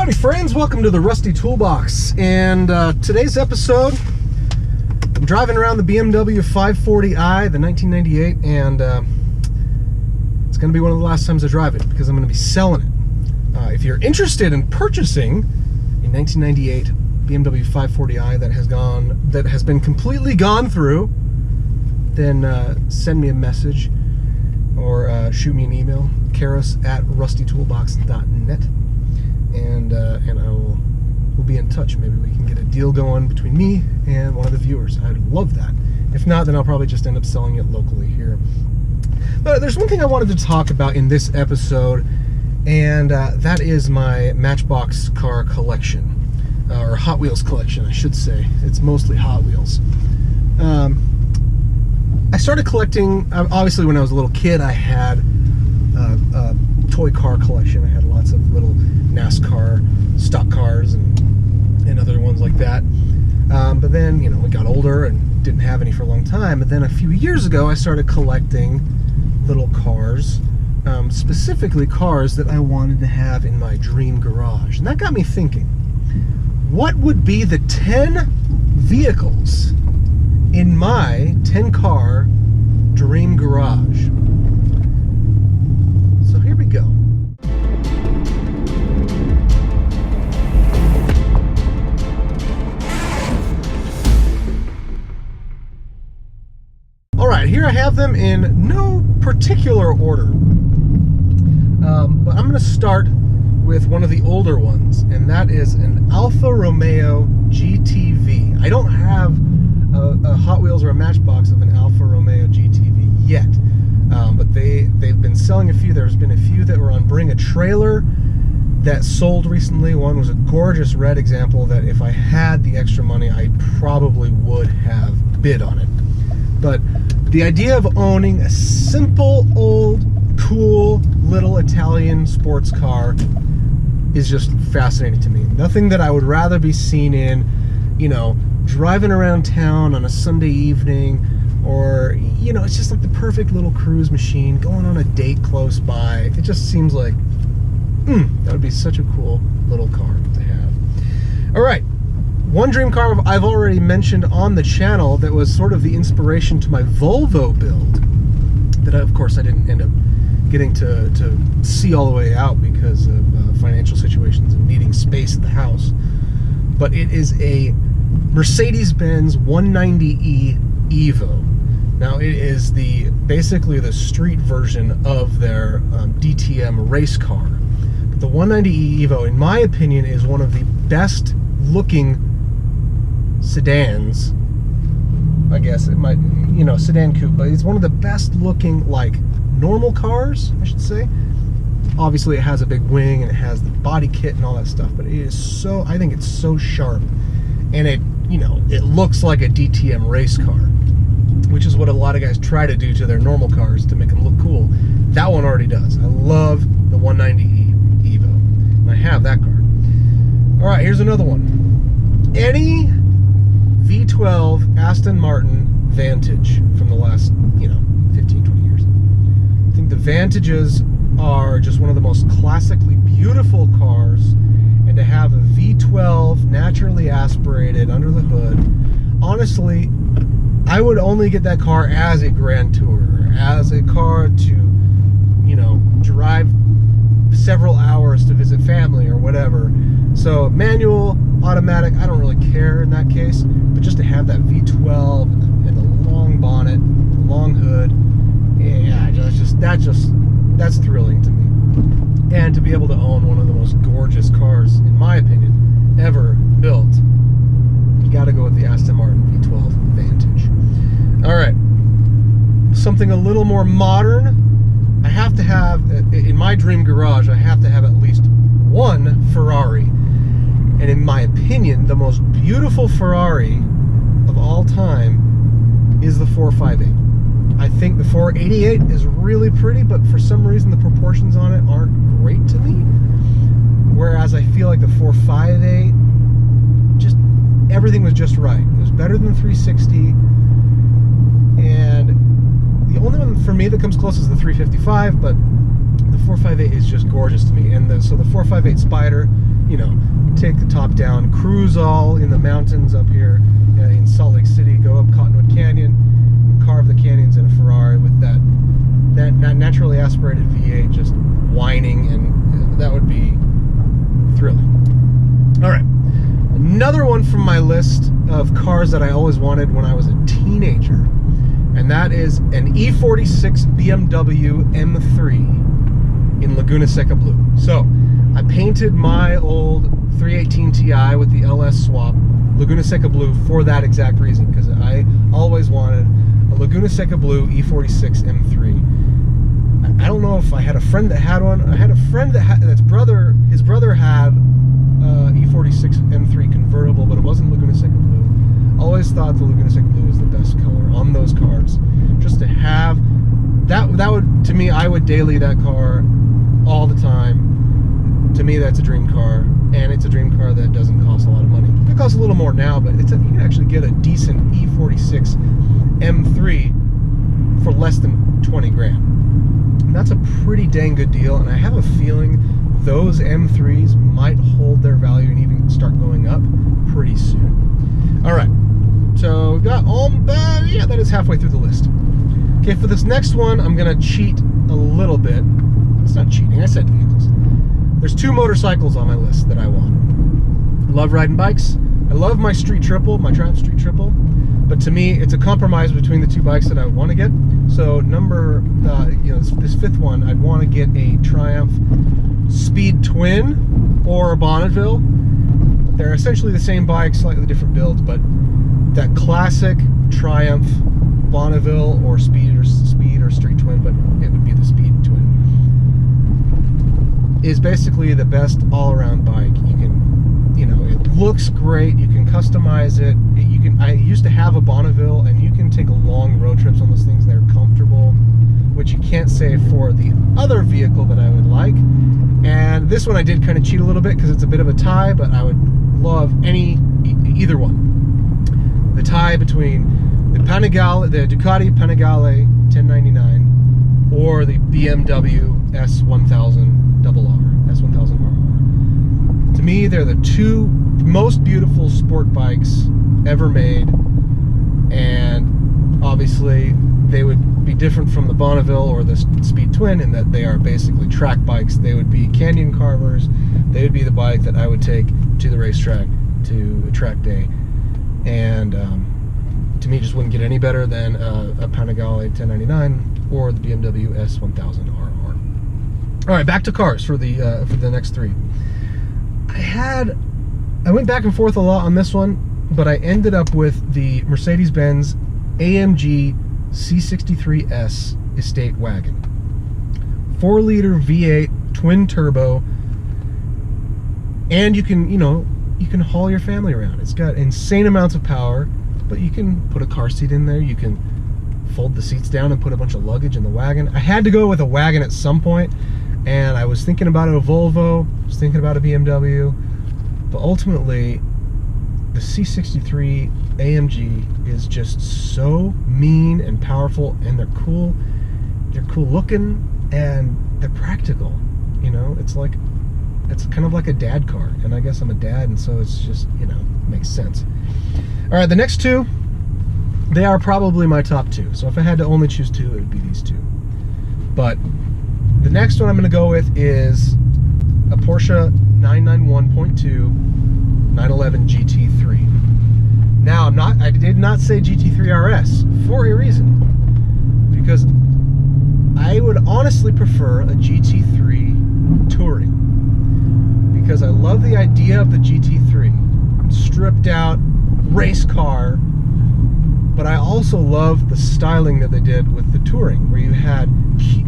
Howdy friends, welcome to the Rusty Toolbox, and today's episode, I'm driving around the BMW 540i, the 1998, and it's going to be one of the last times I drive it because I'm going to be selling it. If you're interested in purchasing a 1998 BMW 540i that has been completely gone through, then send me a message or shoot me an email, karis@rustytoolbox.net. And we'll be in touch. Maybe we can get a deal going between me and one of the viewers. I'd love that. If not, then I'll probably just end up selling it locally here. But there's one thing I wanted to talk about in this episode, and that is my Matchbox car collection, or Hot Wheels collection, I should say. It's mostly Hot Wheels. I started collecting, obviously when I was a little kid, I had a toy car collection. I had lots of little NASCAR stock cars and other ones like that. But then, you know, we got older and didn't have any for a long time. But then a few years ago, I started collecting little cars, specifically cars that I wanted to have in my dream garage. And that got me thinking, what would be the 10 vehicles in my 10-car dream garage? So here we go. Alright, here I have them in no particular order. But I'm going to start with one of the older ones, and that is an Alfa Romeo GTV. I don't have a Hot Wheels or a Matchbox of an Alfa Romeo GTV yet, but they've been selling a few. There's been a few that were on Bring a Trailer that sold recently. One was a gorgeous red example that if I had the extra money, I probably would have bid on it. But the idea of owning a simple, old, cool, little Italian sports car is just fascinating to me. Nothing that I would rather be seen in, you know, driving around town on a Sunday evening, or, you know, it's just like the perfect little cruise machine, going on a date close by. It just seems like, that would be such a cool little car to have. All right. One dream car I've already mentioned on the channel that was sort of the inspiration to my Volvo build, that of course I didn't end up getting to see all the way out because of financial situations and needing space at the house. But it is a Mercedes-Benz 190e Evo. Now it is basically the street version of their DTM race car. But the 190e Evo, in my opinion, is one of the best looking sedans. I guess it might, you know, sedan coupe, but it's one of the best looking, like, normal cars, I should say. Obviously it has a big wing and it has the body kit and all that stuff, but it is so, I think it's so sharp, and it, you know, it looks like a DTM race car, which is what a lot of guys try to do to their normal cars to make them look cool. That one already does. I love the 190e Evo, and I have that car. All right, here's another one. Any V12 Aston Martin Vantage from the last, you know, 15, 20 years. I think the Vantages are just one of the most classically beautiful cars, and to have a V12 naturally aspirated under the hood, honestly, I would only get that car as a grand tourer, as a car to, you know, drive several hours to visit family or whatever. So manual, automatic, I don't really care in that case, but just to have that V12 and the long bonnet, the long hood, yeah, that's thrilling to me. And to be able to own one of the most gorgeous cars, in my opinion, ever built, you gotta go with the Aston Martin V12 Vantage. All right, something a little more modern. I have to have, in my dream garage, I have to have at least one Ferrari. And in my opinion, the most beautiful Ferrari of all time is the 458. I think the 488 is really pretty, but for some reason the proportions on it aren't great to me. Whereas I feel like the 458, just everything was just right. It was better than 360. And the only one for me that comes close is the 355, but the 458 is just gorgeous to me. And so the 458 Spyder you know, take the top down, cruise all in the mountains up here in Salt Lake City, go up Cottonwood Canyon, carve the canyons in a Ferrari with that naturally aspirated V8 just whining, and that would be thrilling. All right, another one from my list of cars that I always wanted when I was a teenager, and that is an E46 BMW M3 in Laguna Seca Blue. So I painted my old 318 Ti with the LS swap Laguna Seca Blue for that exact reason, because I always wanted a Laguna Seca Blue E46 M3. I don't know if I had a friend that had one. I had a friend that had, his brother had E46 M3 convertible, but it wasn't Laguna Seca Blue. Always thought the Laguna Seca Blue was the best color on those cars. Just to have that would, to me, I would daily that car all the time. To me, that's a dream car, and it's a dream car that doesn't cost a lot of money. It costs a little more now, but you can actually get a decent E46 M3 for less than 20 grand. And that's a pretty dang good deal, and I have a feeling those M3s might hold their value and even start going up pretty soon. All right, so we've got yeah, that is halfway through the list. Okay, for this next one, I'm gonna cheat a little bit. It's not cheating, I said vehicles. There's two motorcycles on my list that I want. I love riding bikes. I love my Street Triple, my Triumph Street Triple, but to me, it's a compromise between the two bikes that I want to get. So this fifth one, I'd want to get a Triumph Speed Twin or a Bonneville. They're essentially the same bike, slightly different builds, but that classic Triumph Bonneville or Speed or Street Twin, but it would be the Speed Twin, is basically the best all-around bike. You can, it looks great. You can customize it. I used to have a Bonneville, and you can take long road trips on those things. They're comfortable, which you can't say for the other vehicle that I would like. And this one I did kind of cheat a little bit because it's a bit of a tie, but I would love either one. The tie between the Panigale, the Ducati Panigale 1099, or the BMW S1000 S1000RR. To me, they're the two most beautiful sport bikes ever made, and obviously they would be different from the Bonneville or the Speed Twin in that they are basically track bikes. They would be canyon carvers. They would be the bike that I would take to the racetrack, to a track day, and to me, just wouldn't get any better than a Panigale 1099 or the BMW S1000RR. All right, back to cars for the next three. I went back and forth a lot on this one, but I ended up with the Mercedes-Benz AMG C63 Estate Wagon. 4-liter V8 twin turbo, and you can haul your family around. It's got insane amounts of power, but you can put a car seat in there. You can fold the seats down and put a bunch of luggage in the wagon. I had to go with a wagon at some point, and I was thinking about a Volvo, I was thinking about a BMW, but ultimately the C63 AMG is just so mean and powerful, and they're cool looking, and they're practical. It's kind of like a dad car, and I guess I'm a dad, and so it's just, makes sense. All right, the next two, they are probably my top two. So if I had to only choose two, it would be these two. But the next one I'm going to go with is a Porsche 991.2 911 GT3. Now, I did not say GT3 RS for a reason, because I would honestly prefer a GT3 Touring, because I love the idea of the GT3, stripped out race car, but I also love the styling that they did with the Touring, where you had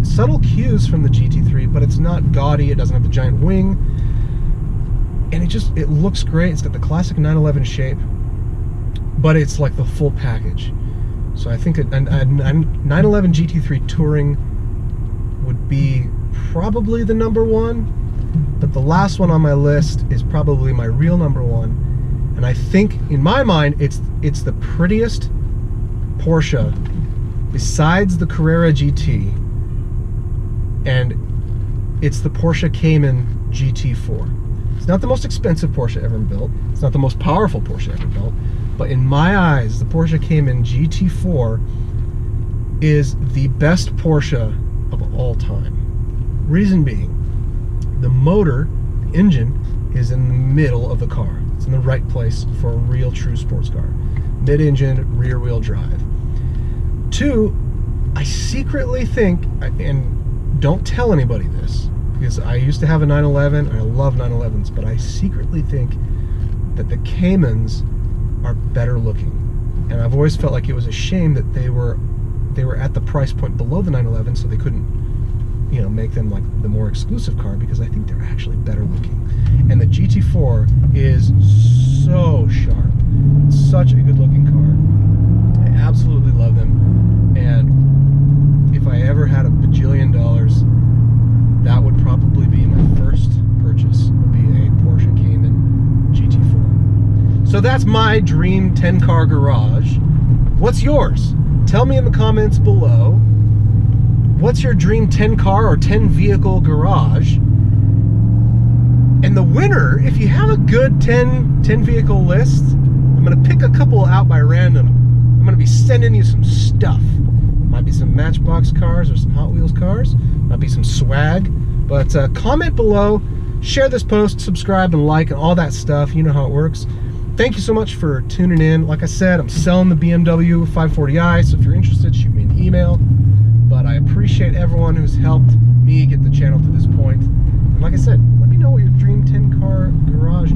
subtle cues from the GT3, but it's not gaudy, it doesn't have the giant wing, and it looks great. It's got the classic 911 shape, but it's like the full package. So I think a 911 GT3 Touring would be probably the number one, but the last one on my list is probably my real number one, and I think in my mind it's the prettiest Porsche besides the Carrera GT, and it's the Porsche Cayman GT4. It's not the most expensive Porsche ever built. It's not the most powerful Porsche ever built. But in my eyes, the Porsche Cayman GT4 is the best Porsche of all time. Reason being, the motor, the engine, is in the middle of the car. It's in the right place for a real true sports car. Mid-engine, rear-wheel drive. 2, I secretly think, and don't tell anybody this, because I used to have a 911, I love 911s, but I secretly think that the Caymans are better looking. And I've always felt like it was a shame that they were at the price point below the 911, so they couldn't, you know, make them like the more exclusive car, because I think they're actually better looking. And the GT4 is so sharp. It's such a good looking car. I absolutely love them. And if I ever had a bajillion dollars, that would probably be my first purchase, would be a Porsche Cayman GT4. So that's my dream 10-car garage. What's yours? Tell me in the comments below. What's your dream 10-car or 10-vehicle garage? And the winner, if you have a good 10-vehicle list, I'm going to pick a couple out by random. I'm going to be sending you some stuff. Might be some Matchbox cars or some Hot Wheels cars. Might be some swag. But comment below, share this post, subscribe and like and all that stuff. You know how it works. Thank you so much for tuning in. Like I said, I'm selling the BMW 540i, so if you're interested, shoot me an email. But I appreciate everyone who's helped me get the channel to this point. And like I said, let me know what your dream 10-car garage